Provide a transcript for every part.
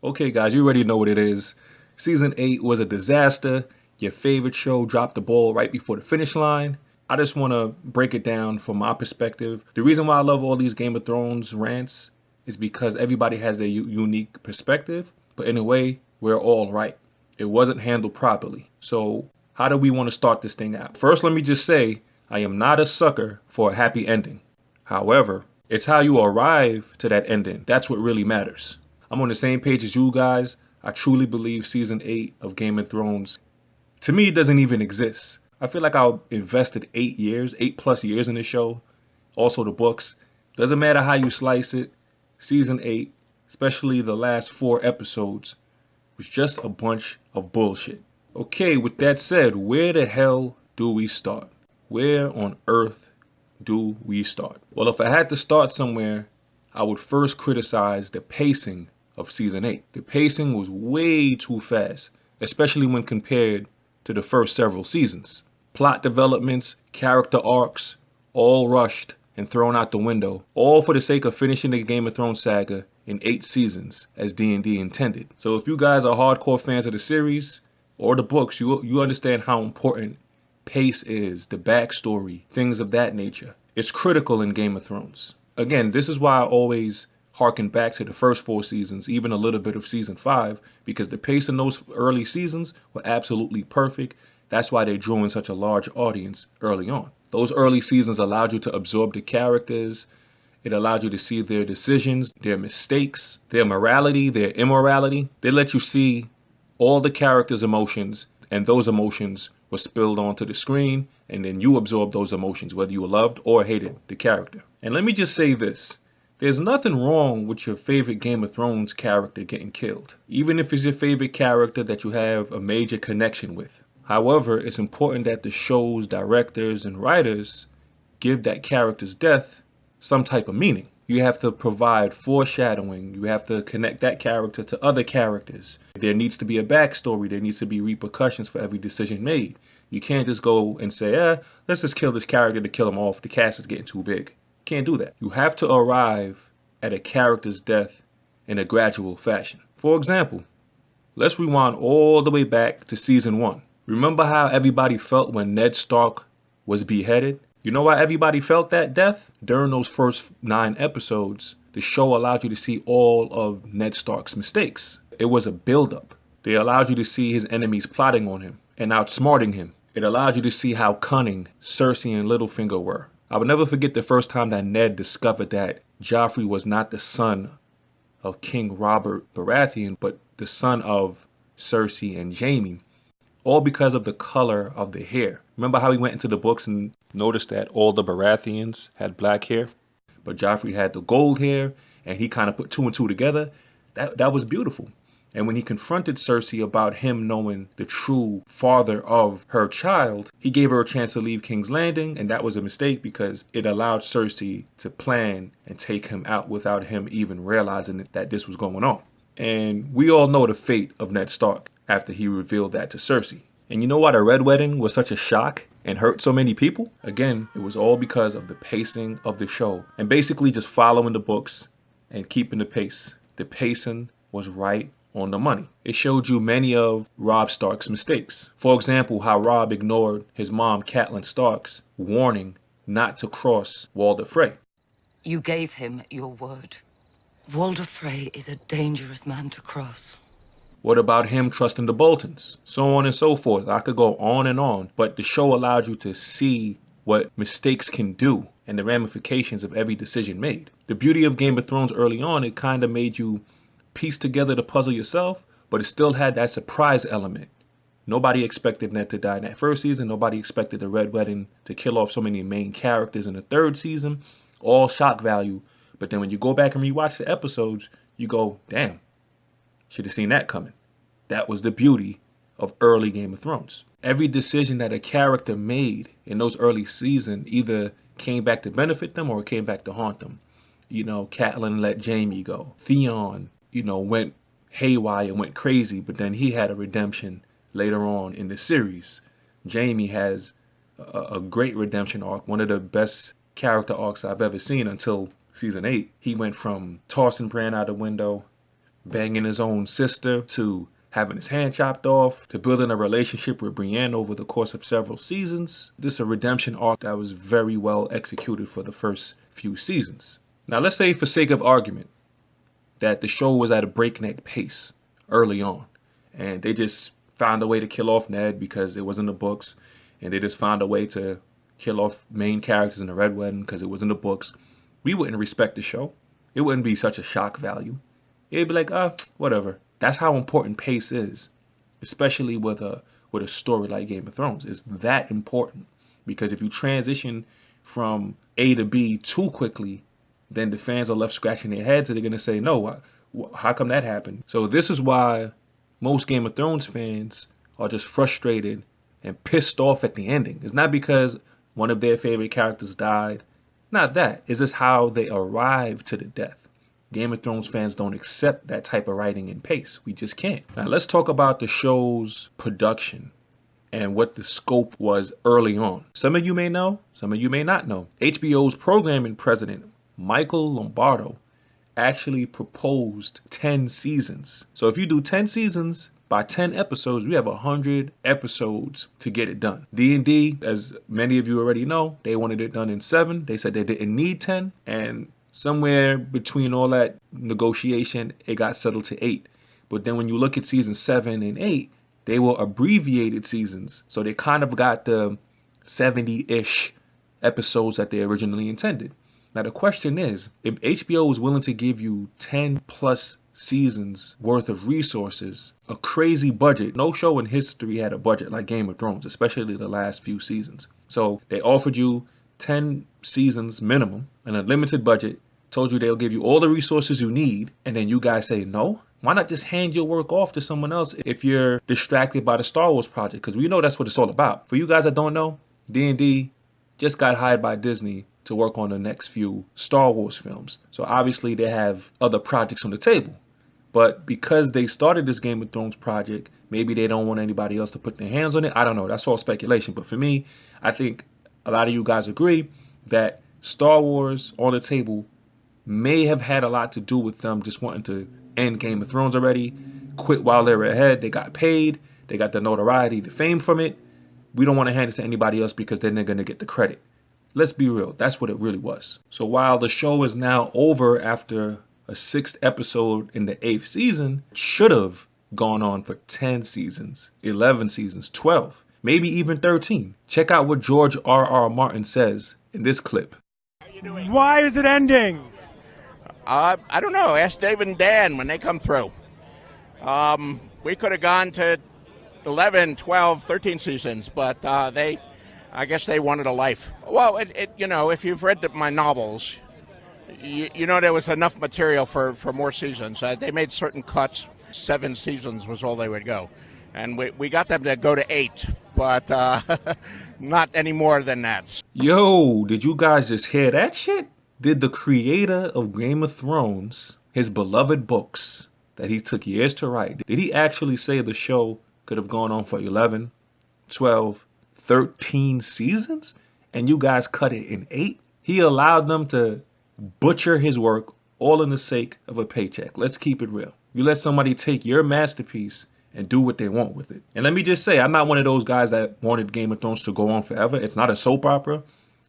Okay, guys, you already know what it is. Season 8 was a disaster. Your favorite show dropped the ball right before the finish line. I just want to break it down from my perspective. The reason why I love all these Game of Thrones rants is because everybody has their unique perspective, but in a way, we're all right. It wasn't handled properly. So, how do we want to start this thing out? First, let me just say I am not a sucker for a happy ending. However, it's how you arrive to that ending. That's what really matters. I'm on the same page as you guys. I truly believe season 8 of Game of Thrones, to me, it doesn't even exist. I feel like I invested 8 years, 8+ years in the show. Also, the books. Doesn't matter how you slice it. Season 8, especially the last 4 episodes, was just a bunch of bullshit. Okay, with that said, where the hell do we start? Where on earth do we start? Well, if I had to start somewhere, I would first criticize the pacing of season 8. The pacing was way too fast, especially when compared to the first several seasons. Plot developments, character arcs, all rushed and thrown out the window, all for the sake of finishing the Game of Thrones saga in 8 seasons as D&D intended. So if you guys are hardcore fans of the series or the books, you understand how important pace is, the backstory, things of that nature. It's critical in Game of Thrones. Again, this is why I always harken back to the first 4 seasons, even a little bit of season 5, because the pace in those early seasons were absolutely perfect. That's why they drew in such a large audience early on. Those early seasons allowed you to absorb the characters. It allowed you to see their decisions, their mistakes, their morality, their immorality. They let you see all the characters' emotions, and those emotions were spilled onto the screen, and then you absorbed those emotions, whether you loved or hated the character. And let me just say this. There's nothing wrong with your favorite Game of Thrones character getting killed, even if it's your favorite character that you have a major connection with. However, it's important that the show's directors and writers give that character's death some type of meaning. You have to provide foreshadowing. You have to connect that character to other characters. There needs to be a backstory. There needs to be repercussions for every decision made. You can't just go and say, let's just kill this character to kill him off. The cast is getting too big. Can't do that. You have to arrive at a character's death in a gradual fashion. For example, let's rewind all the way back to season 1. Remember how everybody felt when Ned Stark was beheaded? You know why everybody felt that death? During those first 9 episodes, the show allowed you to see all of Ned Stark's mistakes. It was a buildup. They allowed you to see his enemies plotting on him and outsmarting him. It allowed you to see how cunning Cersei and Littlefinger were. I will never forget the first time that Ned discovered that Joffrey was not the son of King Robert Baratheon, but the son of Cersei and Jaime, all because of the color of the hair. Remember how he went into the books and noticed that all the Baratheons had black hair, but Joffrey had the gold hair, and he kind of put 2 and 2 together? That was beautiful. And when he confronted Cersei about him knowing the true father of her child, he gave her a chance to leave King's Landing, and that was a mistake because it allowed Cersei to plan and take him out without him even realizing that this was going on. And we all know the fate of Ned Stark after he revealed that to Cersei. And you know why the Red Wedding was such a shock and hurt so many people? Again, it was all because of the pacing of the show and basically just following the books and keeping the pace. The pacing was right on the money. It showed you many of Robb Stark's mistakes. For example, how Robb ignored his mom, Catelyn Stark's warning not to cross Walder Frey. You gave him your word. Walder Frey is a dangerous man to cross. What about him trusting the Boltons? So on and so forth. I could go on and on, but the show allowed you to see what mistakes can do and the ramifications of every decision made. The beauty of Game of Thrones early on, it kind of made you piece together the puzzle yourself, but it still had that surprise element. Nobody expected Ned to die in that first season. Nobody expected the Red Wedding to kill off so many main characters in the 3rd season. All shock value. But then when you go back and rewatch the episodes, you go, damn, should have seen that coming. That was the beauty of early Game of Thrones. Every decision that a character made in those early seasons either came back to benefit them or came back to haunt them. You know, Catelyn let Jaime go. Theon, went haywire and went crazy, but then he had a redemption later on in the series. Jaime has a great redemption arc, one of the best character arcs I've ever seen until season 8. He went from tossing Bran out the window, banging his own sister to having his hand chopped off to building a relationship with Brienne over the course of several seasons. This is a redemption arc that was very well executed for the first few seasons. Now let's say for sake of argument that the show was at a breakneck pace early on and they just found a way to kill off Ned because it was in the books, and they just found a way to kill off main characters in the Red Wedding because it was in the books. We wouldn't respect the show. It wouldn't be such a shock value. It'd be like, whatever. That's how important pace is, especially with a story like Game of Thrones. It's that important because if you transition from A to B too quickly, then the fans are left scratching their heads and they're going to say, no, how come that happened? So this is why most Game of Thrones fans are just frustrated and pissed off at the ending. It's not because one of their favorite characters died. Not that. It's just how they arrived to the death. Game of Thrones fans don't accept that type of writing and pace. We just can't. Now let's talk about the show's production and what the scope was early on. Some of you may know, some of you may not know. HBO's programming president, Michael Lombardo, actually proposed 10 seasons. So if you do 10 seasons by 10 episodes, you have 100 episodes to get it done. D&D, as many of you already know, they wanted it done in 7. They said they didn't need 10, and somewhere between all that negotiation, it got settled to 8. But then when you look at season 7 and 8, they were abbreviated seasons. So they kind of got the 70-ish episodes that they originally intended. Now the question is, if HBO was willing to give you 10 plus seasons worth of resources, a crazy budget, no show in history had a budget like Game of Thrones, especially the last few seasons. So they offered you 10 seasons minimum, an unlimited budget, told you they'll give you all the resources you need, and then you guys say no? Why not just hand your work off to someone else if you're distracted by the Star Wars project? Because we know that's what it's all about. For you guys that don't know, D&D just got hired by Disney to work on the next few Star Wars films. So obviously they have other projects on the table. But because they started this Game of Thrones project, maybe they don't want anybody else to put their hands on it. I don't know. That's all speculation. But for me, I think a lot of you guys agree that Star Wars on the table may have had a lot to do with them just wanting to end Game of Thrones already, quit while they were ahead. They got paid. They got the notoriety, the fame from it. We don't want to hand it to anybody else because then they're going to get the credit. Let's be real. That's what it really was. So while the show is now over after a 6th episode in the 8th season, it should have gone on for 10 seasons, 11 seasons, 12, maybe even 13. Check out what George R.R. Martin says in this clip. Why is it ending? I don't know. Ask David and Dan when they come through. We could have gone to 11, 12, 13 seasons, but I guess they wanted a life. Well, if you've read my novels, you know there was enough material for more seasons. They made certain cuts. 7 seasons was all they would go. And we got them to go to 8, but not any more than that. Yo, did you guys just hear that shit? Did the creator of Game of Thrones, his beloved books that he took years to write, did he actually say the show could have gone on for 11, 12, 13 seasons? And you guys cut it in 8? He allowed them to butcher his work all in the sake of a paycheck. Let's keep it real. You let somebody take your masterpiece and do what they want with it. And let me just say, I'm not one of those guys that wanted Game of Thrones to go on forever. It's not a soap opera.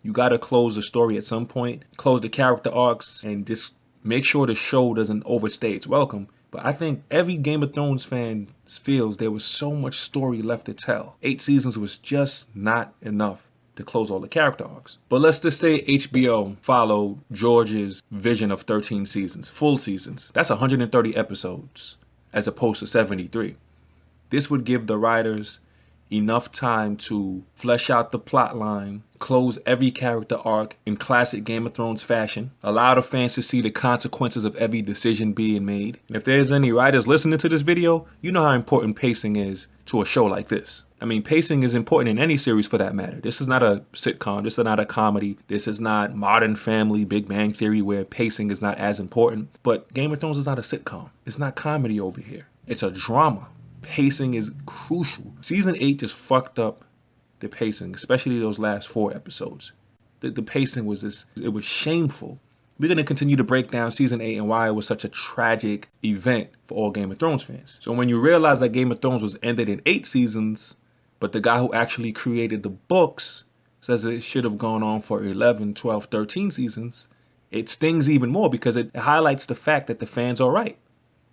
You got to close the story at some point, close the character arcs, and just make sure the show doesn't overstay its welcome. But I think every Game of Thrones fan feels there was so much story left to tell. 8 seasons was just not enough to close all the character arcs. But let's just say HBO followed George's vision of 13 seasons, full seasons. That's 130 episodes as opposed to 73. This would give the writers enough time to flesh out the plot line, close every character arc in classic Game of Thrones fashion, allow the fans to see the consequences of every decision being made. And if there's any writers listening to this video, you know how important pacing is to a show like this. I mean, pacing is important in any series for that matter. This is not a sitcom. This is not a comedy. This is not Modern Family, Big Bang Theory, where pacing is not as important. But Game of Thrones is not a sitcom. It's not comedy over here. It's a drama. Pacing is crucial. Season 8 just fucked up the pacing, especially those last 4 episodes. The pacing was it was shameful. we're going to continue to break down season 8 and why it was such a tragic event for all Game of Thrones fans. So when you realize that Game of Thrones was ended in 8 seasons, but the guy who actually created the books says it should have gone on for 11, 12, 13 seasons, it stings even more because it highlights the fact that the fans are right.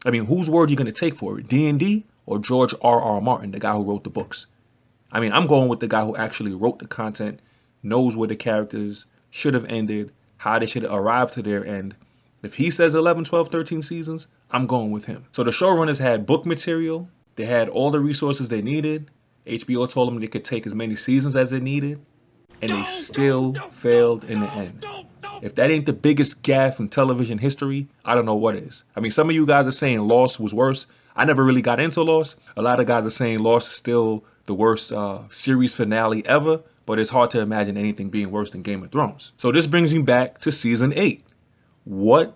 I mean, whose word are you going to take for it? D&D or George R.R. Martin, the guy who wrote the books? I mean, I'm going with the guy who actually wrote the content, knows where the characters should have ended, how they should have arrived to their end. If he says 11, 12, 13 seasons, I'm going with him. So the showrunners had book material. They had all the resources they needed. HBO told them they could take as many seasons as they needed. And they still failed in the end. If that ain't the biggest gaffe in television history, I don't know what is. I mean, some of you guys are saying Lost was worse. I never really got into Lost. A lot of guys are saying Lost is still the worst series finale ever, but it's hard to imagine anything being worse than Game of Thrones. So this brings me back to season 8. What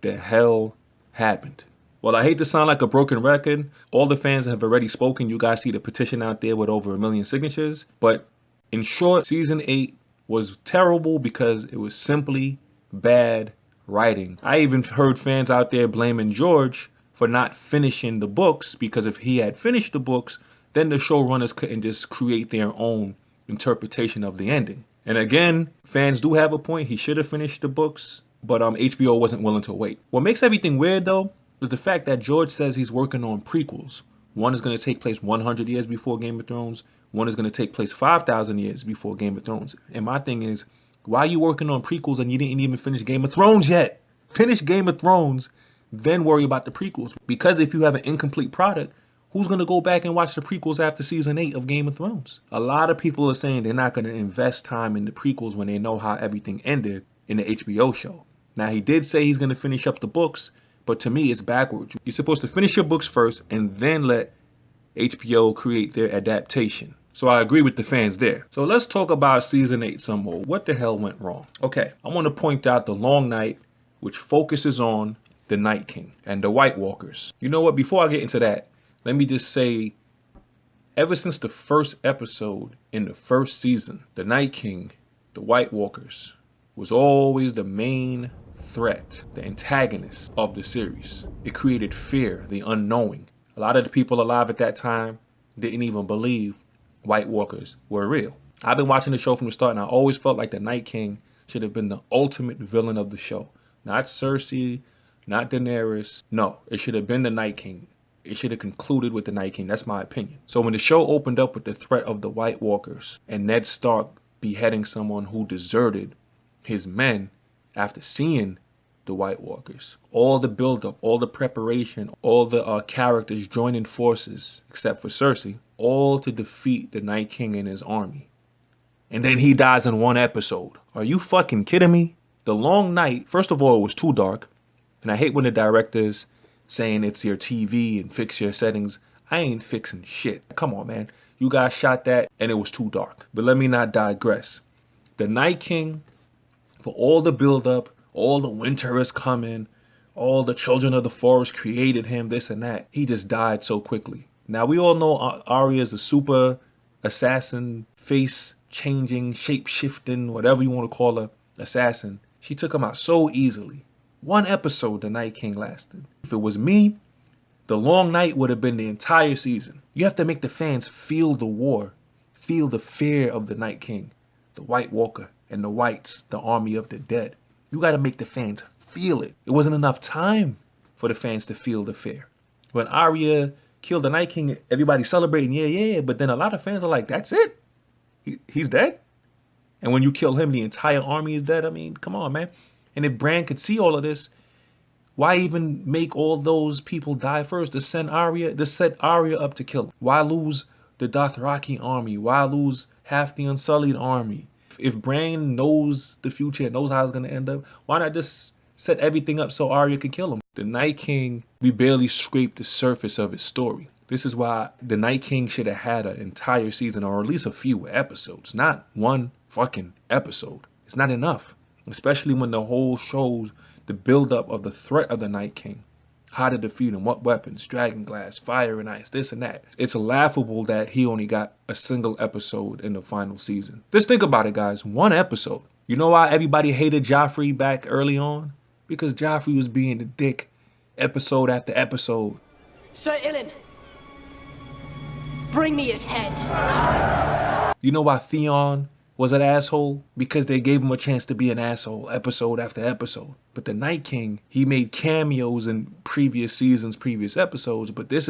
the hell happened? Well, I hate to sound like a broken record. All the fans have already spoken. You guys see the petition out there with over 1 million signatures. But in short, season 8 was terrible because it was simply bad writing. I even heard fans out there blaming George for not finishing the books, because if he had finished the books, then the showrunners couldn't just create their own interpretation of the ending. And again, fans do have a point. He should have finished the books, but HBO wasn't willing to wait. What makes everything weird though is the fact that George says he's working on prequels. One is going to take place 100 years before Game of Thrones. One is going to take place 5,000 years before Game of Thrones. And my thing is, why are you working on prequels and you didn't even finish Game of Thrones yet? Finish Game of Thrones, then worry about the prequels. Because if you have an incomplete product, who's going to go back and watch the prequels after season 8 of Game of Thrones? A lot of people are saying they're not going to invest time in the prequels when they know how everything ended in the HBO show. Now, he did say he's going to finish up the books, but to me, it's backwards. You're supposed to finish your books first and then let HBO create their adaptation. So I agree with the fans there. So let's talk about season 8 some more. What the hell went wrong? Okay, I want to point out The Long Night, which focuses on the Night King and the White Walkers. You know what? Before I get into that, let me just say, ever since the first episode in the first season, the Night King, the White Walkers, was always the main threat, the antagonist of the series. It created fear, the unknowing. A lot of the people alive at that time didn't even believe White Walkers were real. I've been watching the show from the start, and I always felt like the Night King should have been the ultimate villain of the show. Not Cersei, not Daenerys. No, it should have been the Night King. It should have concluded with the Night King. That's my opinion. So when the show opened up with the threat of the White Walkers and Ned Stark beheading someone who deserted his men after seeing the White Walkers, all the buildup, all the preparation, all the characters joining forces, except for Cersei, all to defeat the Night King and his army. And then he dies in one episode. Are you fucking kidding me? The Long Night, first of all, it was too dark. And I hate when the directors saying it's your TV and fix your settings. I ain't fixing shit. Come on, man. You guys shot that and it was too dark. But let me not digress. The Night King, for all the buildup, all the winter is coming, all the children of the forest created him, this and that, he just died so quickly. Now, we all know Arya is a super assassin, face-changing, shape-shifting, whatever you want to call her, assassin. She took him out so easily. One episode the Night King lasted. If it was me, the Long Night would have been the entire season. You have to make the fans feel the war, feel the fear of the Night King, the White Walker, and the Whites, the army of the dead. You got to make the fans feel it. It wasn't enough time for the fans to feel the fear. When Arya killed the Night King, everybody celebrating, yeah. But then a lot of fans are like, that's it? He's dead? And when you kill him, the entire army is dead? I mean, come on, man. And if Bran could see all of this, why even make all those people die first? To set Arya up to kill him. Why lose the Dothraki army? Why lose half the Unsullied army? If Bran knows the future and knows how it's going to end up, why not just set everything up so Arya can kill him? The Night King, we barely scraped the surface of his story. This is why the Night King should have had an entire season, or at least a few episodes, not one fucking episode. It's not enough, especially when the whole shows the buildup of the threat of the Night King. How to defeat him, what weapons, dragon glass, fire and ice, this and that. It's laughable that he only got a single episode in the final season. Just think about it, guys. One episode. You know why everybody hated Joffrey back early on? Because Joffrey was being the dick episode after episode. Sir Ilyn, bring me his head. You know why Theon was an asshole? Because they gave him a chance to be an asshole episode after episode. But the Night King, he made cameos in previous seasons, previous episodes, but this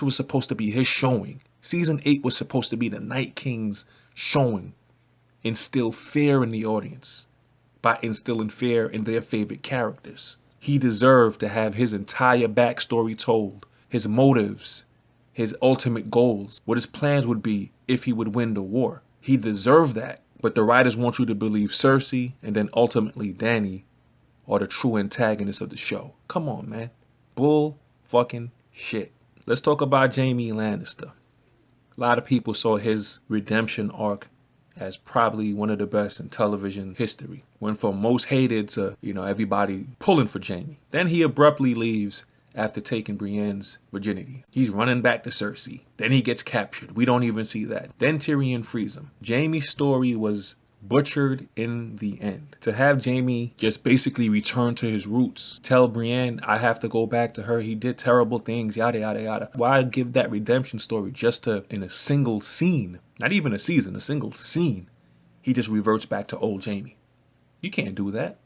was supposed to be his showing. Season 8 was supposed to be the Night King's showing. Instill fear in the audience by instilling fear in their favorite characters. He deserved to have his entire backstory told, his motives, his ultimate goals, what his plans would be if he would win the war. He deserved that. But the writers want you to believe Cersei and then ultimately Dany are the true antagonists of the show. Come on, man. Bull fucking shit. Let's talk about Jaime Lannister. A lot of people saw his redemption arc as probably one of the best in television history. Went from most hated to, everybody pulling for Jaime. Then he abruptly leaves after taking Brienne's virginity. He's running back to Cersei. Then he gets captured. We don't even see that. Then Tyrion frees him. Jaime's story was butchered in the end. To have Jaime just basically return to his roots, tell Brienne, I have to go back to her, he did terrible things, yada yada yada. Why give that redemption story just to, in a single scene, not even a season, a single scene, he just reverts back to old Jaime? You can't do that.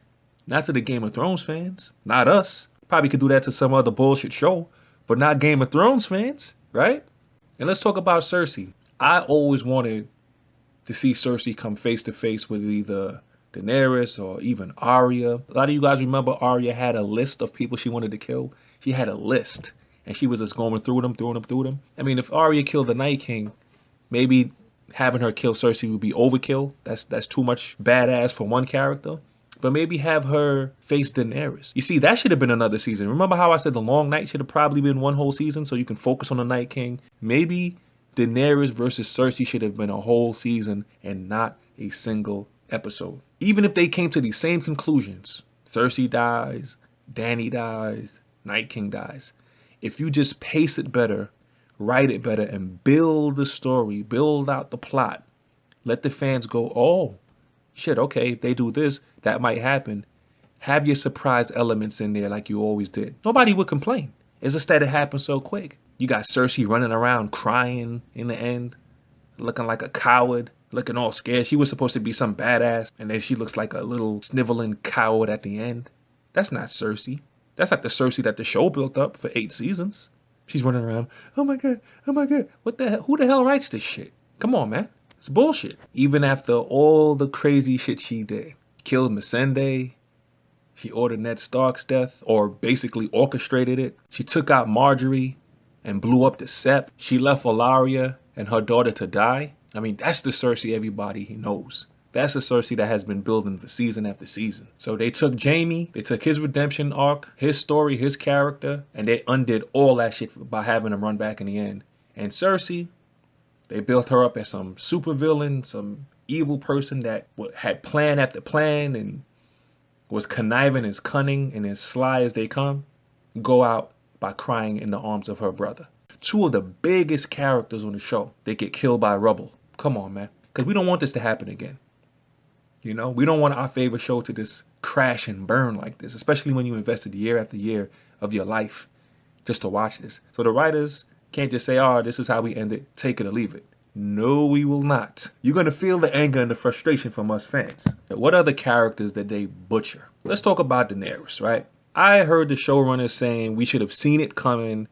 Not to the Game of Thrones fans. Not us. Probably could do that to some other bullshit show, but not Game of Thrones fans, right? And let's talk about Cersei. I always wanted to see Cersei come face to face with either Daenerys or even Arya. A lot of you guys remember Arya had a list of people she wanted to kill. She had a list, and she was just going through them. I mean, if Arya killed the Night King, maybe having her kill Cersei would be overkill. That's too much badass for one character. But maybe have her face Daenerys. You see, that should have been another season. Remember how I said the Long Night should have probably been one whole season so you can focus on the Night King? Maybe Daenerys versus Cersei should have been a whole season and not a single episode. Even if they came to the same conclusions, Cersei dies, Dany dies, Night King dies. If you just pace it better, write it better, and build the story, build out the plot, let the fans go, oh, shit, okay, if they do this, that might happen. Have your surprise elements in there like you always did. Nobody would complain. It's just that it happened so quick. You got Cersei running around crying in the end, looking like a coward, looking all scared. She was supposed to be some badass, and then she looks like a little sniveling coward at the end. That's not Cersei. That's not the Cersei that the show built up for 8 seasons. She's running around, oh my god, what the hell? Who the hell writes this shit? Come on, man. It's bullshit. Even after all the crazy shit she did. Killed Missandei. She ordered Ned Stark's death, or basically orchestrated it. She took out Marjorie and blew up the Sept. She left Valyria and her daughter to die. I mean, that's the Cersei everybody knows. That's the Cersei that has been building for season after season. So they took Jaime, they took his redemption arc, his story, his character, and they undid all that shit by having him run back in the end. And Cersei, they built her up as some supervillain, some evil person that had plan after plan and was conniving, as cunning, and as sly as they come. Go out by crying in the arms of her brother. 2 of the biggest characters on the show, they get killed by rubble. Come on, man. Because we don't want this to happen again. We don't want our favorite show to just crash and burn like this, especially when you invested year after year of your life just to watch this. So the writers can't just say, oh, this is how we end it, take it or leave it. No, we will not. You're going to feel the anger and the frustration from us fans. What other characters did they butcher? Let's talk about Daenerys, right? I heard the showrunners saying we should have seen it coming,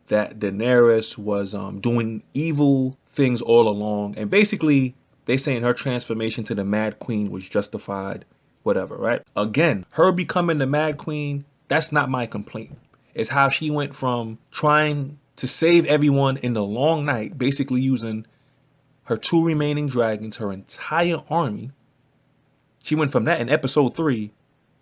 that Daenerys was doing evil things all along. And basically, they saying her transformation to the Mad Queen was justified, whatever, right? Again, her becoming the Mad Queen, that's not my complaint. It's how she went from trying to save everyone in the Long Night, basically using her 2 remaining dragons, her entire army. She went from that in episode 3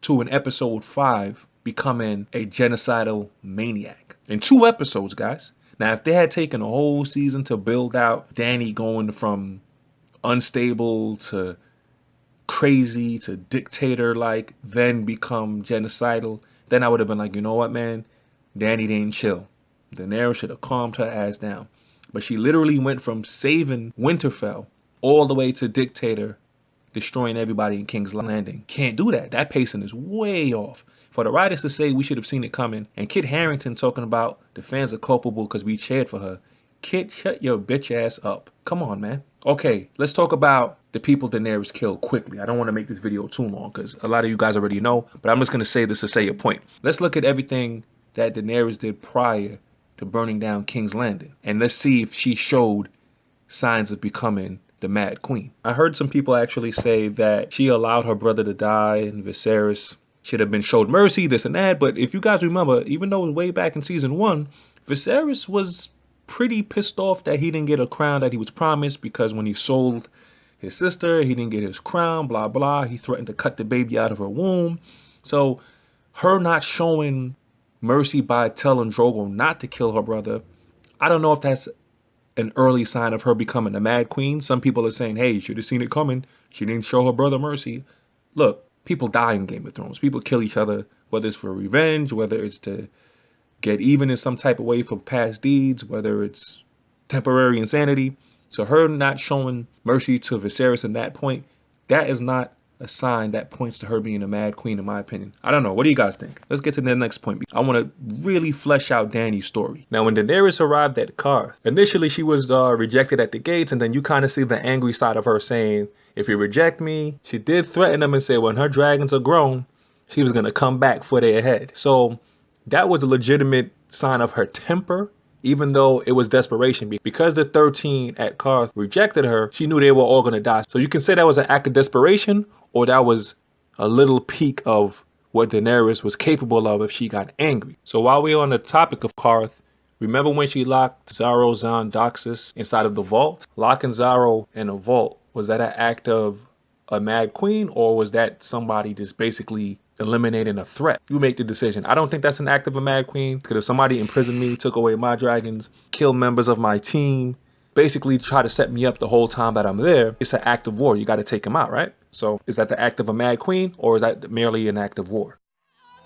to in episode 5 becoming a genocidal maniac. In 2 episodes, guys. Now, if they had taken a whole season to build out Dany going from unstable to crazy to dictator-like, then become genocidal, then I would have been like, you know what, man? Dany didn't chill. Daenerys should have calmed her ass down. But she literally went from saving Winterfell all the way to dictator destroying everybody in King's Landing. Can't do that. That pacing is way off. For the writers to say we should have seen it coming, and Kit Harington talking about the fans are culpable because we cheered for her. Kit, shut your bitch ass up. Come on, man. Okay, let's talk about the people Daenerys killed quickly. I don't want to make this video too long because a lot of you guys already know, but I'm just going to say this to say a point. Let's look at everything that Daenerys did prior to burning down King's Landing, and let's see if she showed signs of becoming the Mad Queen. I heard some people actually say that she allowed her brother to die and Viserys should have been showed mercy, this and that, but if you guys remember, even though it was way back in season 1, Viserys was pretty pissed off that he didn't get a crown that he was promised, because when he sold his sister, he didn't get his crown, blah, blah. He threatened to cut the baby out of her womb. So her not showing mercy by telling Drogo not to kill her brother, I don't know if that's an early sign of her becoming a Mad Queen. Some people are saying, hey, you should have seen it coming. She didn't show her brother mercy. Look, people die in Game of Thrones. People kill each other, whether it's for revenge, whether it's to get even in some type of way for past deeds, whether it's temporary insanity. So her not showing mercy to Viserys in that point, that is not a sign that points to her being a Mad Queen, in my opinion. I don't know. What do you guys think? Let's get to the next point. I want to really flesh out Dany's story. Now, when Daenerys arrived at Qarth, initially she was rejected at the gates, and then you kind of see the angry side of her saying, if you reject me, she did threaten them and say when her dragons are grown, she was going to come back for their head. So that was a legitimate sign of her temper, even though it was desperation. Because the 13 at Qarth rejected her, she knew they were all going to die. So you can say that was an act of desperation, or that was a little peek of what Daenerys was capable of if she got angry. So while we're on the topic of Qarth, remember when she locked Xaro Xhoan Daxos inside of the vault? Locking Xaro in a vault, was that an act of a Mad Queen, or was that somebody just basically eliminating a threat? You make the decision. I don't think that's an act of a Mad Queen, because if somebody imprisoned me, took away my dragons, killed members of my team, basically try to set me up the whole time that I'm there, it's an act of war. You got to take them out, right? So is that the act of a Mad Queen, or is that merely an act of war?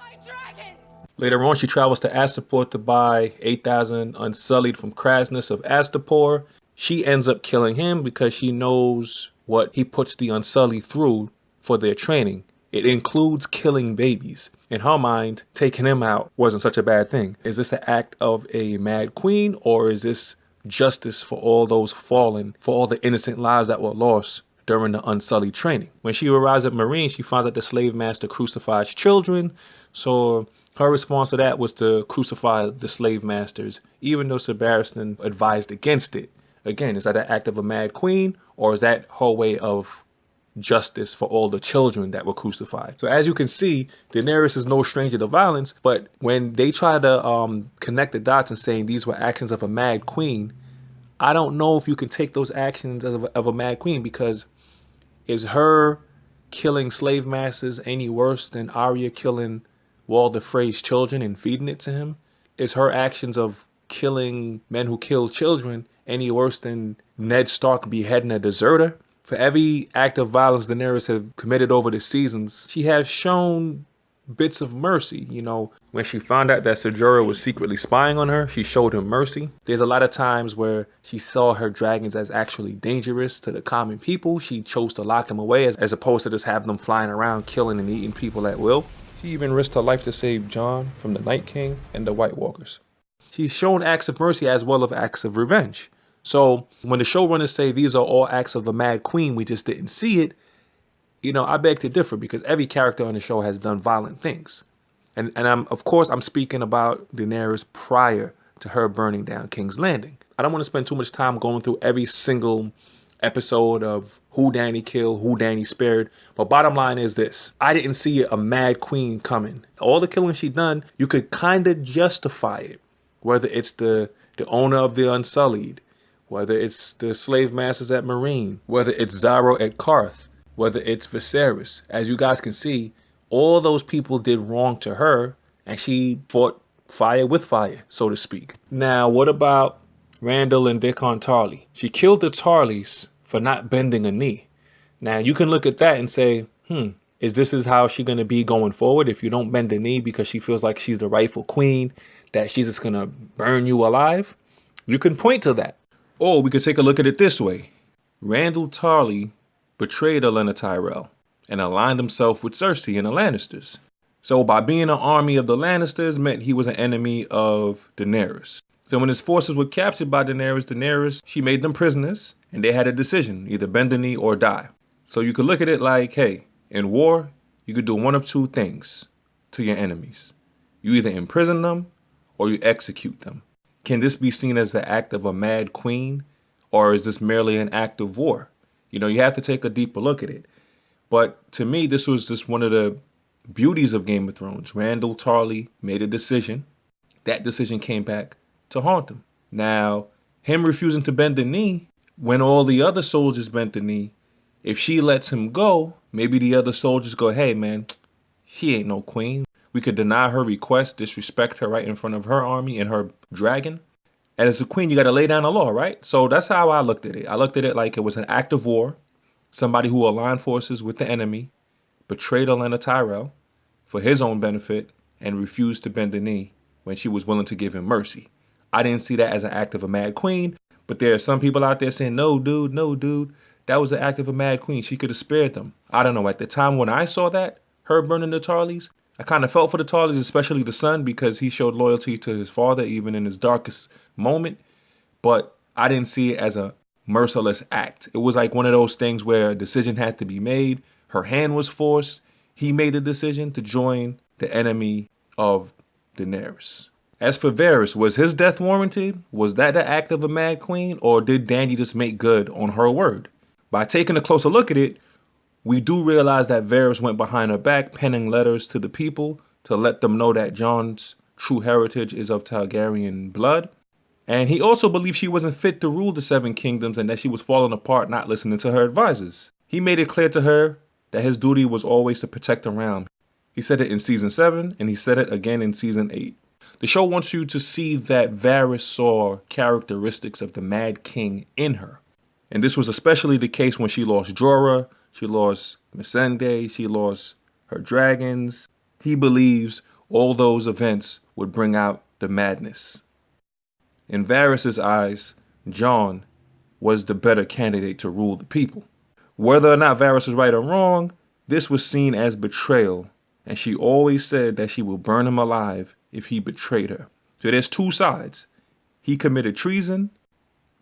My dragons! Later on, she travels to Astapor to buy 8,000 Unsullied from Krasnus of Astapor. She ends up killing him because she knows what he puts the Unsullied through for their training. It includes killing babies. In her mind, taking him out wasn't such a bad thing. Is this an act of a Mad Queen, or is this justice for all those fallen, for all the innocent lives that were lost during the Unsullied training? When she arrives at Marine, she finds out the slave master crucifies children. So her response to that was to crucify the slave masters, even though Sir Barristan advised against it. Again, is that an act of a Mad Queen, or is that her way of justice for all the children that were crucified? So as you can see, Daenerys is no stranger to violence, but when they try to connect the dots and saying these were actions of a Mad Queen, I don't know if you can take those actions of a Mad Queen, because is her killing slave masters any worse than Arya killing Walder Frey's children and feeding it to him? Is her actions of killing men who kill children any worse than Ned Stark beheading a deserter? For every act of violence Daenerys has committed over the seasons, she has shown bits of mercy. You know, when she found out that Ser Jorah was secretly spying on her, she showed him mercy. There's a lot of times where she saw her dragons as actually dangerous to the common people. She chose to lock them away as opposed to just have them flying around killing and eating people at will. She even risked her life to save Jon from the Night King and the White Walkers. She's shown acts of mercy as well as acts of revenge. So when the showrunners say these are all acts of a Mad Queen, we just didn't see it, you know, I beg to differ, because every character on the show has done violent things. And of course, I'm speaking about Daenerys prior to her burning down King's Landing. I don't want to spend too much time going through every single episode of who Dany killed, who Dany spared. But bottom line is this: I didn't see a Mad Queen coming. All the killing she done, you could kind of justify it. Whether it's the owner of the Unsullied, whether it's the slave masters at Marine, whether it's Xaro at Qarth, whether it's Viserys. As you guys can see, all those people did wrong to her, and she fought fire with fire, so to speak. Now, what about Randall and Dickon Tarly? She killed the Tarleys for not bending a knee. Now, you can look at that and say, is this how she's going to be going forward? If you don't bend a knee because she feels like she's the rightful queen, that she's just going to burn you alive? You can point to that. Or we could take a look at it this way. Randall Tarly betrayed Olenna Tyrell and aligned himself with Cersei and the Lannisters. So by being an army of the Lannisters meant he was an enemy of Daenerys. So when his forces were captured by Daenerys, she made them prisoners, and they had a decision, either bend the knee or die. So you could look at it like, hey, in war, you could do one of two things to your enemies. You either imprison them or you execute them. Can this be seen as the act of a mad queen, or is this merely an act of war? You have to take a deeper look at it. But to me, this was just one of the beauties of Game of Thrones. Randall Tarley made a decision. That decision came back to haunt him. Now, him refusing to bend the knee, when all the other soldiers bent the knee, if she lets him go, maybe the other soldiers go, hey man, she ain't no queen. We could deny her request, disrespect her right in front of her army and her dragon. And as a queen, you got to lay down the law, right? So that's how I looked at it. I looked at it like it was an act of war. Somebody who aligned forces with the enemy, betrayed Olenna Tyrell for his own benefit, and refused to bend the knee when she was willing to give him mercy. I didn't see that as an act of a mad queen, but there are some people out there saying, no, dude, that was the act of a mad queen. She could have spared them. I don't know. At the time when I saw that, her burning the Tarleys, I kind of felt for the Tarleys, especially the son, because he showed loyalty to his father even in his darkest moment. But I didn't see it as a merciless act. It was like one of those things where a decision had to be made. Her hand was forced. He made a decision to join the enemy of Daenerys. As for Varys, was his death warranted? Was that the act of a mad queen? Or did Dany just make good on her word? By taking a closer look at it, we do realize that Varys went behind her back, penning letters to the people to let them know that Jon's true heritage is of Targaryen blood. And he also believed she wasn't fit to rule the Seven Kingdoms and that she was falling apart, not listening to her advisors. He made it clear to her that his duty was always to protect the realm. He said it in season 7 and he said it again in season 8. The show wants you to see that Varys saw characteristics of the Mad King in her. And this was especially the case when she lost Jorah, she lost Missandei, she lost her dragons. He believes all those events would bring out the madness. In Varys' eyes, Jon was the better candidate to rule the people. Whether or not Varys was right or wrong, this was seen as betrayal, and she always said that she would burn him alive if he betrayed her. So there's two sides. He committed treason,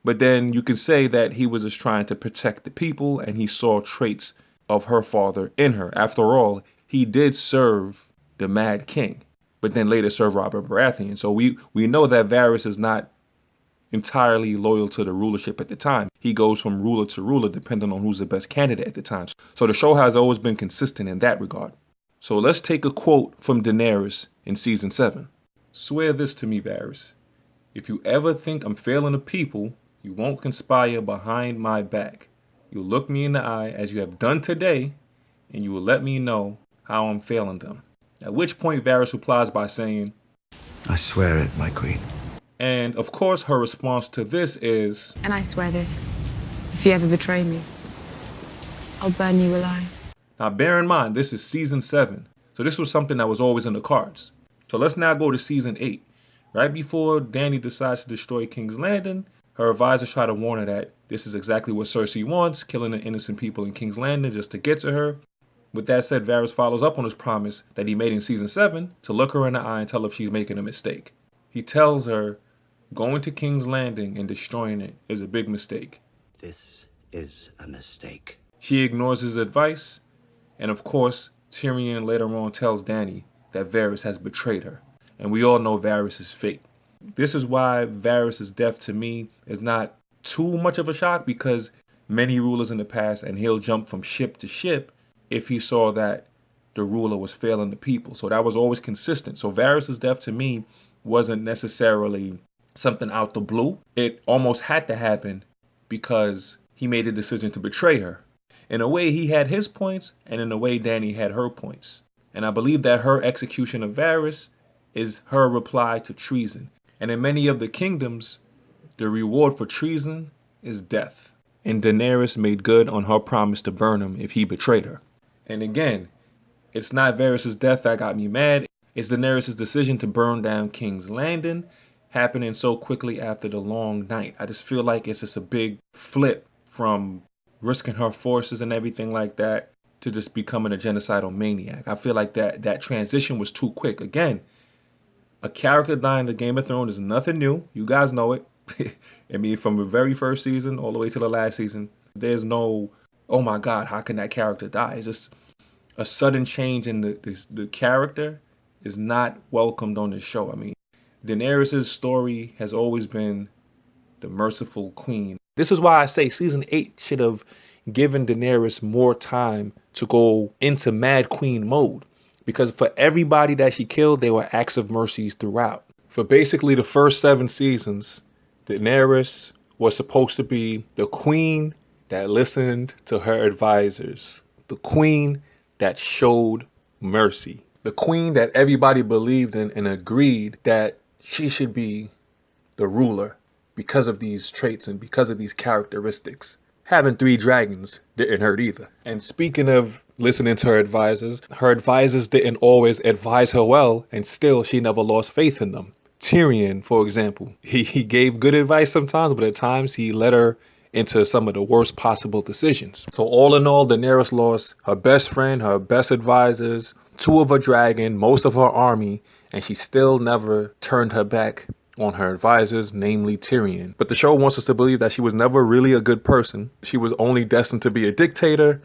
but then you can say that he was just trying to protect the people and he saw traits of her father in her. After all, he did serve the Mad King, but then later served Robert Baratheon. So we know that Varys is not entirely loyal to the rulership at the time. He goes from ruler to ruler depending on who's the best candidate at the time. So the show has always been consistent in that regard. So let's take a quote from Daenerys in season 7. Swear this to me, Varys. If you ever think I'm failing the people, you won't conspire behind my back. You'll look me in the eye as you have done today, and you will let me know how I'm failing them. At which point Varys replies by saying, I swear it, my queen. And of course her response to this is, And I swear this, if you ever betray me, I'll burn you alive. Now bear in mind, this is season 7, so this was something that was always in the cards. So let's now go to season 8. Right before Dany decides to destroy King's Landing, her advisors try to warn her that this is exactly what Cersei wants, killing the innocent people in King's Landing just to get to her. With that said, Varys follows up on his promise that he made in season 7 to look her in the eye and tell her if she's making a mistake. He tells her going to King's Landing and destroying it is a big mistake. This is a mistake. She ignores his advice, and of course, Tyrion later on tells Dany that Varys has betrayed her. And we all know Varys' fate. This is why Varys' death to me is not too much of a shock, because many rulers in the past, and he'll jump from ship to ship if he saw that the ruler was failing the people. So that was always consistent. So Varys' death to me wasn't necessarily something out the blue. It almost had to happen because he made a decision to betray her. In a way, he had his points, and in a way, Dany had her points. And I believe that her execution of Varys is her reply to treason. And in many of the kingdoms, the reward for treason is death. And Daenerys made good on her promise to burn him if he betrayed her. And again, it's not Varys' death that got me mad. It's Daenerys' decision to burn down King's Landing, happening so quickly after the long night. I just feel like it's just a big flip from risking her forces and everything like that to just becoming a genocidal maniac. I feel like that transition was too quick. Again, a character dying in Game of Thrones is nothing new. You guys know it. I mean, from the very first season all the way to the last season, there's no, oh my God, how can that character die? It's just a sudden change in the character is not welcomed on the show. I mean, Daenerys' story has always been the merciful queen. This is why I say season 8 should have given Daenerys more time to go into Mad Queen mode. Because for everybody that she killed, there were acts of mercies throughout. For basically the first 7 seasons, Daenerys was supposed to be the queen that listened to her advisors. The queen that showed mercy. The queen that everybody believed in and agreed that she should be the ruler because of these traits and because of these characteristics. Having 3 dragons didn't hurt either. And speaking of listening to her advisors didn't always advise her well, and still she never lost faith in them. Tyrion, for example, he gave good advice sometimes, but at times he led her into some of the worst possible decisions. So all in all, Daenerys lost her best friend, her best advisors, 2 of her dragon, most of her army, and she still never turned her back on her advisors, namely Tyrion. But the show wants us to believe that she was never really a good person. She was only destined to be a dictator,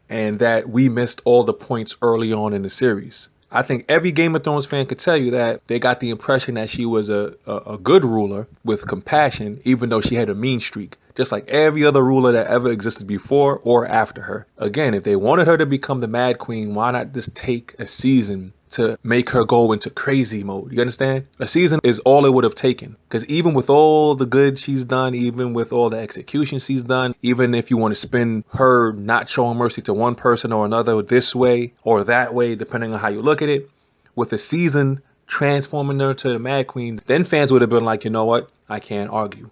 and that we missed all the points early on in the series. I think every Game of Thrones fan could tell you that they got the impression that she was a good ruler with compassion, even though she had a mean streak, just like every other ruler that ever existed before or after her. Again, if they wanted her to become the Mad Queen, why not just take a season to make her go into crazy mode? You understand? A season is all it would have taken. Because even with all the good she's done, even with all the execution she's done, even if you want to spin her not showing mercy to one person or another this way or that way, depending on how you look at it, with a season transforming her to the Mad Queen, then fans would have been like, you know what? I can't argue.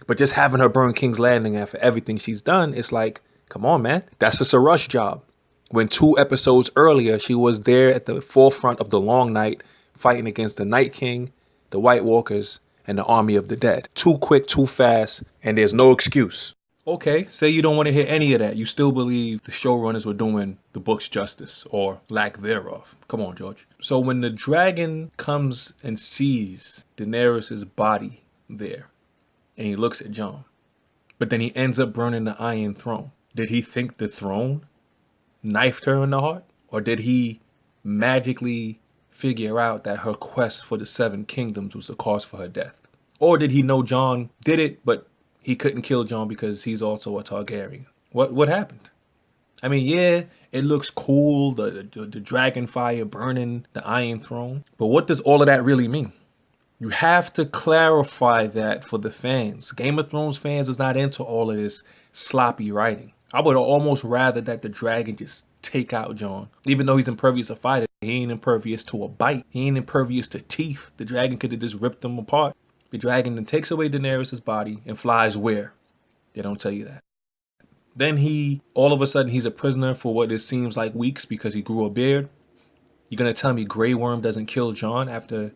But just having her burn King's Landing after everything she's done, it's like, come on, man. That's just a rush job. When 2 episodes earlier, she was there at the forefront of the Long Night, fighting against the Night King, the White Walkers, and the Army of the Dead. Too quick, too fast, and there's no excuse. Okay, say you don't want to hear any of that. You still believe the showrunners were doing the book's justice, or lack thereof. Come on, George. So when the dragon comes and sees Daenerys' body there, and he looks at Jon, but then he ends up burning the Iron Throne, did he think the throne knifed her in the heart? Or did he magically figure out that her quest for the 7 kingdoms was the cause for her death? Or did he know Jon did it, but he couldn't kill Jon because he's also a Targaryen? What happened? I mean, yeah, it looks cool, the dragon fire burning the Iron Throne, but what does all of that really mean? You have to clarify that for the fans. Game of Thrones fans is not into all of this sloppy writing. I would almost rather that the dragon just take out Jon. Even though he's impervious to fire, he ain't impervious to a bite. He ain't impervious to teeth. The dragon could have just ripped them apart. The dragon then takes away Daenerys' body and flies where? They don't tell you that. Then all of a sudden, he's a prisoner for what it seems like weeks because he grew a beard. You're going to tell me Grey Worm doesn't kill Jon after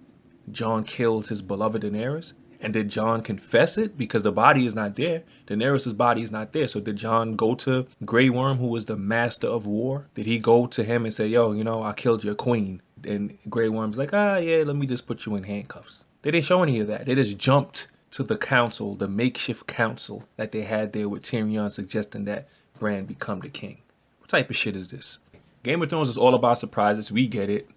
Jon kills his beloved Daenerys? And did Jon confess it? Because the body is not there. Daenerys' body is not there. So did Jon go to Grey Worm, who was the master of war? Did he go to him and say, yo, you know, I killed your queen? And Grey Worm's like, yeah, let me just put you in handcuffs. They didn't show any of that. They just jumped to the council, the makeshift council that they had there with Tyrion suggesting that Bran become the king. What type of shit is this? Game of Thrones is all about surprises. We get it.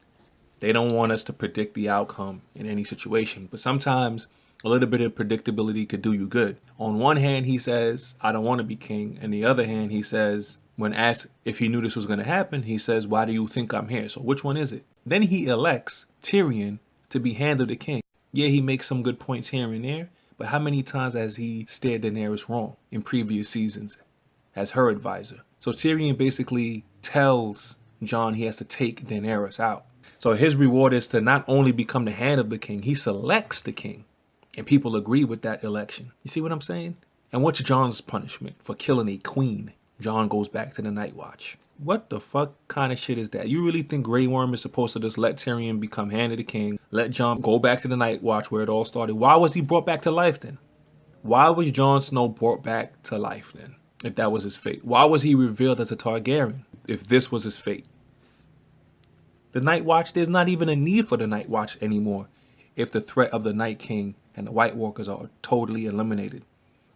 They don't want us to predict the outcome in any situation. But sometimes a little bit of predictability could do you good. On one hand, he says, I don't want to be king. And the other hand, he says, when asked if he knew this was going to happen, he says, why do you think I'm here? So which one is it? Then he elects Tyrion to be hand of the king. Yeah, he makes some good points here and there. But how many times has he steered Daenerys wrong in previous seasons as her advisor? So Tyrion basically tells Jon he has to take Daenerys out. So his reward is to not only become the hand of the king, he selects the king. And people agree with that election. You see what I'm saying? And what's Jon's punishment for killing a queen? Jon goes back to the Night Watch. What the fuck kind of shit is that? You really think Grey Worm is supposed to just let Tyrion become hand of the king, let Jon go back to the Night Watch where it all started? Why was he brought back to life then? Why was Jon Snow brought back to life then? if that was his fate? Why was he revealed as a Targaryen if this was his fate? The Night Watch, there's not even a need for the Night Watch anymore if the threat of the Night King and the White Walkers are totally eliminated.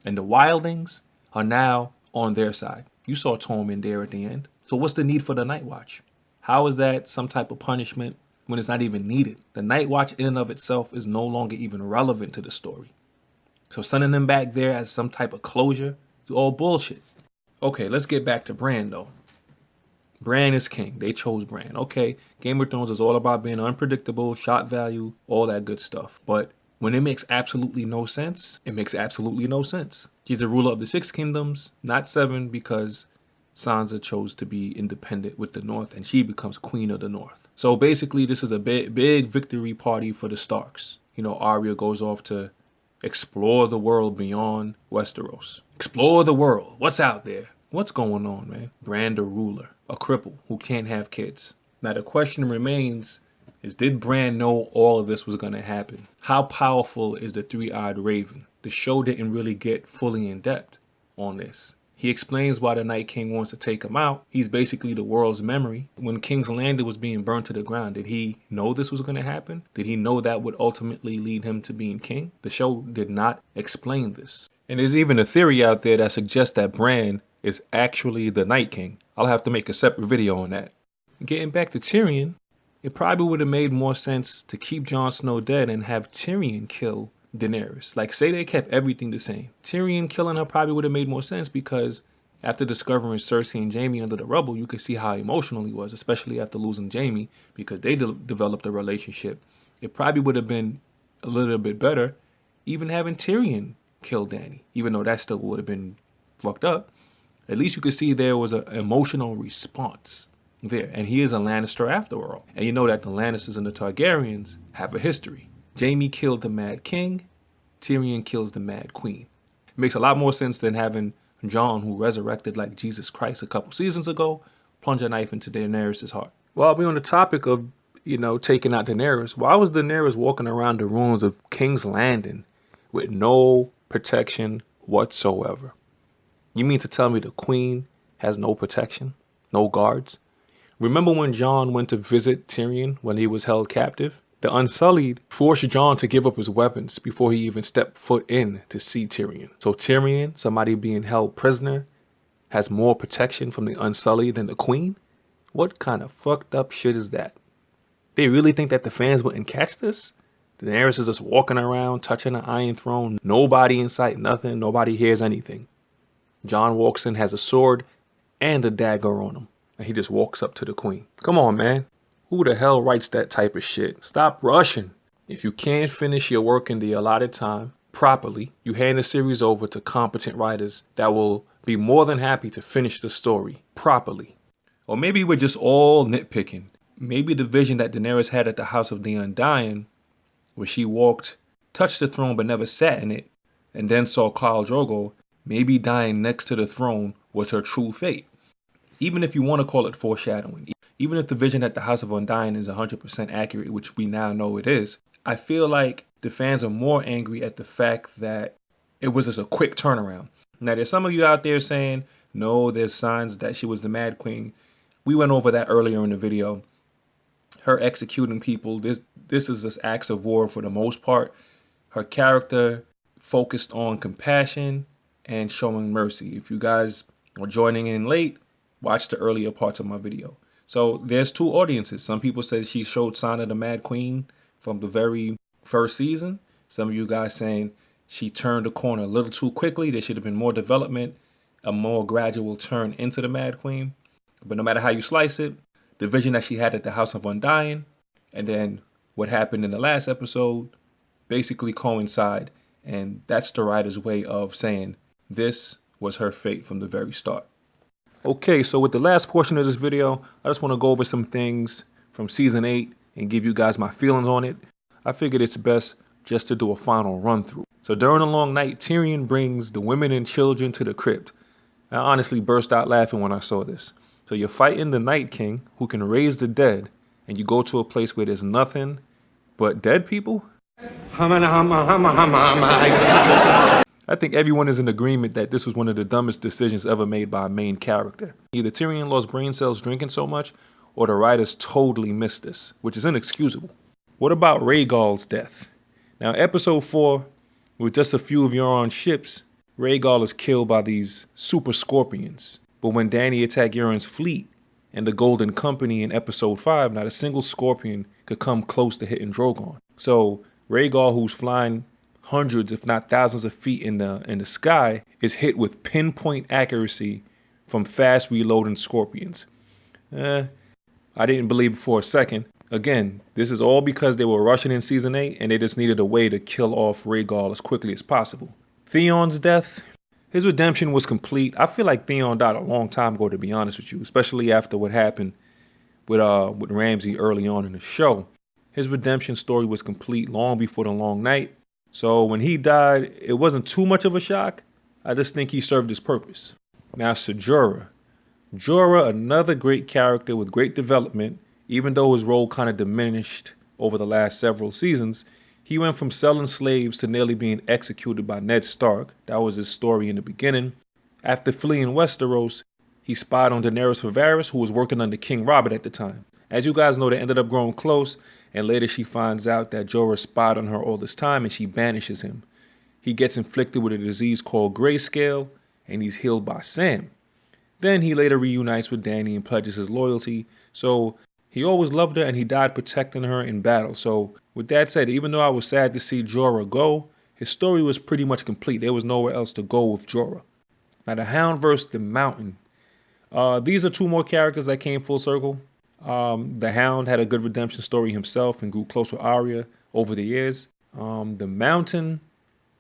And the Wildlings are now on their side. You saw Tormund there at the end. So what's the need for the Night Watch? How is that some type of punishment when it's not even needed? The Night Watch in and of itself is no longer even relevant to the story. So sending them back there as some type of closure is all bullshit. Okay, let's get back to Bran though. Bran is king. They chose Bran. Okay, Game of Thrones is all about being unpredictable, shot value, all that good stuff. But when it makes absolutely no sense, it makes absolutely no sense. He's the ruler of the 6 kingdoms, not 7, because Sansa chose to be independent with the North and she becomes queen of the North. So basically this is a big victory party for the Starks. You know, Arya goes off to explore the world beyond Westeros. Explore the world. What's out there? What's going on, man? Bran the ruler, a cripple who can't have kids. Now the question remains is, did Bran know all of this was going to happen? How powerful is the three-eyed raven? The show didn't really get fully in depth on this. He explains why the Night King wants to take him out. He's basically the world's memory. When King's Landing was being burned to the ground, did he know this was going to happen? Did he know that would ultimately lead him to being king? The show did not explain this. And there's even a theory out there that suggests that Bran is actually the Night King. I'll have to make a separate video on that. Getting back to Tyrion, it probably would have made more sense to keep Jon Snow dead and have Tyrion kill Daenerys. Like, say they kept everything the same. Tyrion killing her probably would have made more sense, because after discovering Cersei and Jaime under the rubble, you could see how emotional he was, especially after losing Jaime, because they developed a relationship. It probably would have been a little bit better even having Tyrion kill Dany, even though that still would have been fucked up. At least you could see there was an emotional response there. And he is a Lannister after all. And you know that the Lannisters and the Targaryens have a history. Jaime killed the Mad King. Tyrion kills the Mad Queen. It makes a lot more sense than having Jon, who resurrected like Jesus Christ a couple seasons ago, plunge a knife into Daenerys' heart. While we're on the topic of, you know, taking out Daenerys, why was Daenerys walking around the ruins of King's Landing with no protection whatsoever? You mean to tell me the queen has no protection? No guards? Remember when Jon went to visit Tyrion when he was held captive? The Unsullied forced Jon to give up his weapons before he even stepped foot in to see Tyrion. So Tyrion, somebody being held prisoner, has more protection from the Unsullied than the queen? What kind of fucked up shit is that? They really think that the fans wouldn't catch this? Daenerys is just walking around, touching the Iron Throne. Nobody in sight, nothing. Nobody hears anything. Jon walks in, has a sword and a dagger on him. And he just walks up to the queen. Come on, man. Who the hell writes that type of shit? Stop rushing. If you can't finish your work in the allotted time properly, you hand the series over to competent writers that will be more than happy to finish the story properly. Or maybe we're just all nitpicking. Maybe the vision that Daenerys had at the House of the Undying, where she walked, touched the throne but never sat in it, and then saw Khal Drogo, maybe dying next to the throne was her true fate. Even if you want to call it foreshadowing, even if the vision at the House of Undying is 100% accurate, which we now know it is, I feel like the fans are more angry at the fact that it was just a quick turnaround. Now, there's some of you out there saying, no, there's signs that she was the Mad Queen. We went over that earlier in the video. Her executing people, this is just acts of war for the most part. Her character focused on compassion and showing mercy. If you guys are joining in late, watch the earlier parts of my video. So there's two audiences. Some people say she showed sign of the Mad Queen from the very first season. Some of you guys saying she turned the corner a little too quickly. There should have been more development, a more gradual turn into the Mad Queen. But no matter how you slice it, the vision that she had at the House of Undying and then what happened in the last episode basically coincide. And that's the writer's way of saying this was her fate from the very start. Okay, so with the last portion of this video, I just want to go over some things from season 8 and give you guys my feelings on it. I figured it's best just to do a final run through. So during a long night, Tyrion brings the women and children to the crypt. I honestly burst out laughing when I saw this. So you're fighting the Night King who can raise the dead, and you go to a place where there's nothing but dead people? I think everyone is in agreement that this was one of the dumbest decisions ever made by a main character. Either Tyrion lost brain cells drinking so much, or the writers totally missed this, which is inexcusable. What about Rhaegal's death? Now, episode 4, with just a few of Euron's ships, Rhaegal is killed by these super scorpions. But when Dany attacked Euron's fleet and the Golden Company in episode 5, not a single scorpion could come close to hitting Drogon. So Rhaegal, who's flying hundreds if not thousands of feet in the sky, is hit with pinpoint accuracy from fast reloading scorpions. I didn't believe it for a second. Again, this is all because they were rushing in season 8 and they just needed a way to kill off Rhaegal as quickly as possible. Theon's death, his redemption was complete. I feel like Theon died a long time ago, to be honest with you, especially after what happened with Ramsay early on in the show. His redemption story was complete long before the Long Night. So when he died, it wasn't too much of a shock. I just think he served his purpose. Now, Jorah. Jorah, another great character with great development. Even though his role kind of diminished over the last several seasons, he went from selling slaves to nearly being executed by Ned Stark. That was his story in the beginning. After fleeing Westeros, he spied on Daenerys Targaryen, who was working under King Robert at the time. As you guys know, they ended up growing close, and later she finds out that Jorah spied on her all this time, and she banishes him. He gets inflicted with a disease called grayscale, and he's healed by Sam. Then he later reunites with Dany and pledges his loyalty. So he always loved her, and he died protecting her in battle. So with that said, even though I was sad to see Jorah go, his story was pretty much complete. There was nowhere else to go with Jorah. Now, the Hound versus the Mountain. These are two more characters that came full circle. The Hound had a good redemption story himself and grew close with Arya over the years. The Mountain,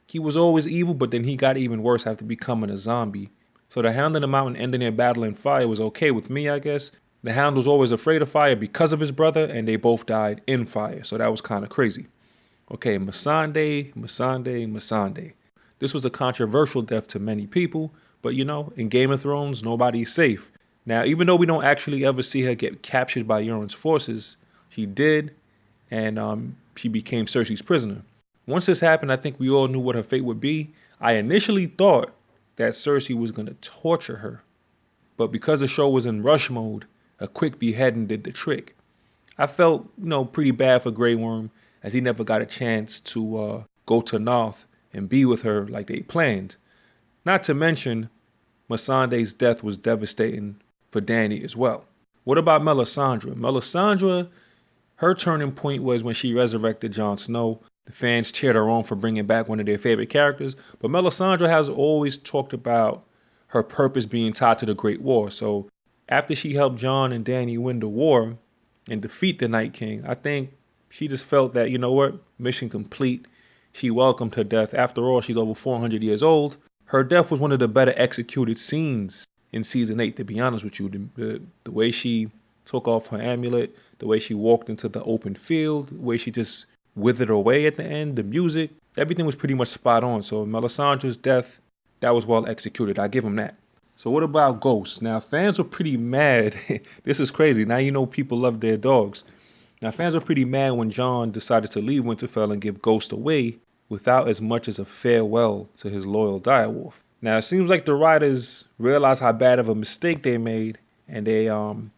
he was always evil, but then he got even worse after becoming a zombie. So the Hound and the Mountain ending their battle in fire was okay with me, I guess. The Hound was always afraid of fire because of his brother, and they both died in fire. So that was kind of crazy. Okay, Missandei. This was a controversial death to many people, but you know, in Game of Thrones, nobody's safe. Now, even though we don't actually ever see her get captured by Euron's forces, she did, and she became Cersei's prisoner. Once this happened, I think we all knew what her fate would be. I initially thought that Cersei was going to torture her, but because the show was in rush mode, a quick beheading did the trick. I felt, pretty bad for Grey Worm, as he never got a chance to go to North and be with her like they planned. Not to mention, Missandei's death was devastating for Dany as well. What about Melisandre? Melisandre, her turning point was when she resurrected Jon Snow. The fans cheered her on for bringing back one of their favorite characters, but Melisandre has always talked about her purpose being tied to the Great War. So after she helped Jon and Dany win the war and defeat the Night King, I think she just felt that, mission complete. She welcomed her death. After all, she's over 400 years old. Her death was one of the better executed scenes in season 8, to be honest with you. The way she took off her amulet, the way she walked into the open field, the way she just withered away at the end, the music, everything was pretty much spot on. So Melisandre's death, that was well executed. I give him that. So what about Ghost? Now, fans were pretty mad. This is crazy. Now you know people love their dogs. Now, fans were pretty mad when Jon decided to leave Winterfell and give Ghost away without as much as a farewell to his loyal direwolf. Now, it seems like the writers realized how bad of a mistake they made, and they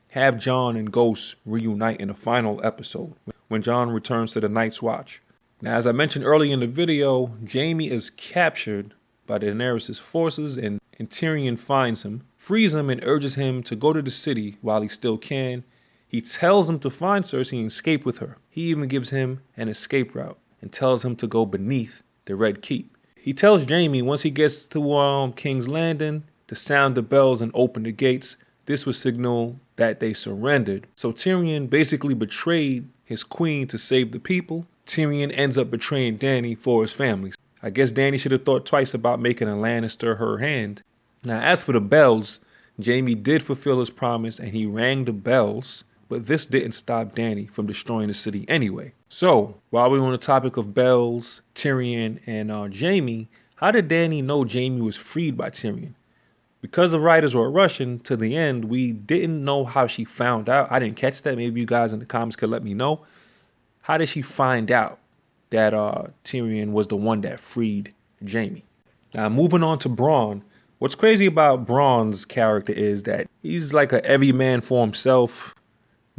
have Jon and Ghost reunite in the final episode when Jon returns to the Night's Watch. Now, as I mentioned earlier in the video, Jaime is captured by Daenerys' forces, and Tyrion finds him, frees him, and urges him to go to the city while he still can. He tells him to find Cersei and escape with her. He even gives him an escape route and tells him to go beneath the Red Keep. He tells Jaime once he gets to King's Landing to sound the bells and open the gates. This would signal that they surrendered. So Tyrion basically betrayed his queen to save the people. Tyrion ends up betraying Dany for his family. I guess Dany should have thought twice about making a Lannister her hand. Now, as for the bells, Jaime did fulfill his promise and he rang the bells, but this didn't stop Dany from destroying the city anyway. So, while we're on the topic of bells, Tyrion, and Jaime, how did Dany know Jaime was freed by Tyrion? Because the writers were rushing to the end, we didn't know how she found out. I didn't catch that. Maybe you guys in the comments could let me know. How did she find out that Tyrion was the one that freed Jaime? Now, moving on to Braun. What's crazy about Braun's character is that he's like a everyman for himself,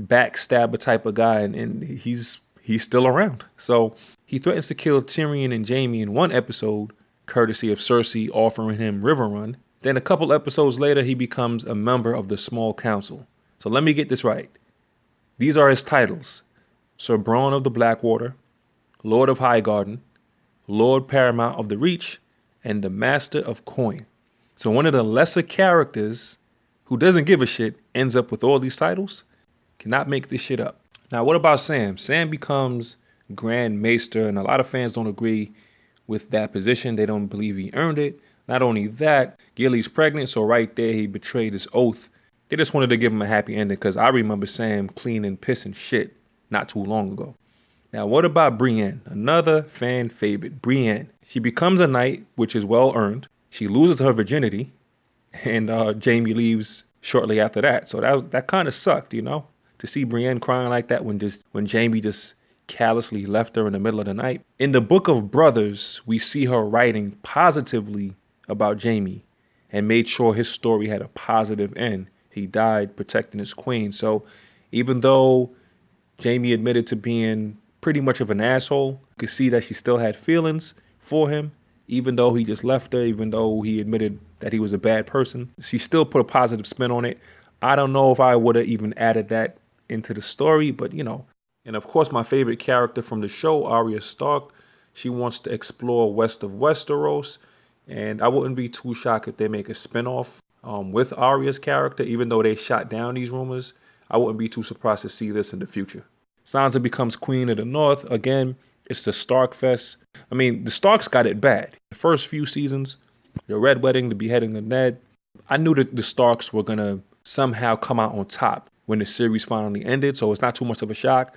backstabber type of guy, and he's still around. So he threatens to kill Tyrion and Jaime in one episode, courtesy of Cersei offering him River Run. Then a couple episodes later, he becomes a member of the Small Council. So let me get this right. These are his titles: Sir Bronn of the Blackwater, Lord of Highgarden, Lord Paramount of the Reach, and the Master of Coin. So one of the lesser characters who doesn't give a shit ends up with all these titles. Cannot make this shit up. Now, what about Sam? Sam becomes Grand Maester, and a lot of fans don't agree with that position. They don't believe he earned it. Not only that, Gilly's pregnant, so right there he betrayed his oath. They just wanted to give him a happy ending because I remember Sam cleaning piss and shit not too long ago. Now, what about Brienne? Another fan favorite, Brienne. She becomes a knight, which is well earned. She loses her virginity, and Jaime leaves shortly after that. So that kind of sucked, you know, to see Brienne crying like that when Jaime just callously left her in the middle of the night. In the Book of Brothers, we see her writing positively about Jaime and made sure his story had a positive end. He died protecting his queen. So even though Jaime admitted to being pretty much of an asshole, you could see that she still had feelings for him, even though he just left her, even though he admitted that he was a bad person. She still put a positive spin on it. I don't know if I would have even added that into the story, but you know. And of course, my favorite character from the show, Arya Stark, she wants to explore west of Westeros, and I wouldn't be too shocked if they make a spinoff with Arya's character, even though they shot down these rumors. I wouldn't be too surprised to see this in the future. Sansa becomes Queen of the North. Again, it's the Stark Fest. I mean, the Starks got it bad. The first few seasons, the Red Wedding, the beheading of Ned, I knew that the Starks were going to somehow come out on top when the series finally ended, so it's not too much of a shock.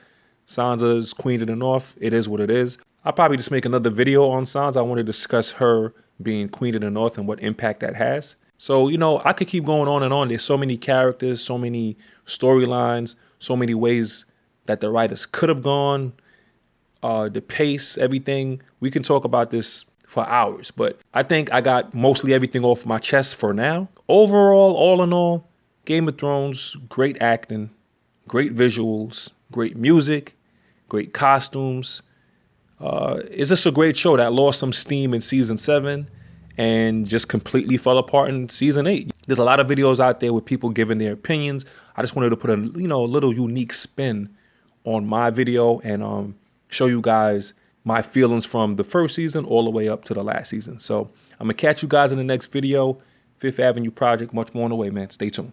Sansa's Queen of the North. It is what it is. I'll probably just make another video on Sansa. I want to discuss her being Queen of the North and what impact that has. So, you know, I could keep going on and on. There's so many characters, so many storylines, so many ways that the writers could have gone, the pace, everything. We can talk about this for hours, but I think I got mostly everything off my chest for now. Overall, all in all, Game of Thrones, great acting, great visuals, great music, great costumes. It's just a great show that lost some steam in season 7 and just completely fell apart in season 8. There's a lot of videos out there with people giving their opinions. I just wanted to put a little unique spin on my video and show you guys my feelings from the first season all the way up to the last season. So I'm gonna catch you guys in the next video. Fifth Avenue Project, much more on the way, man. Stay tuned.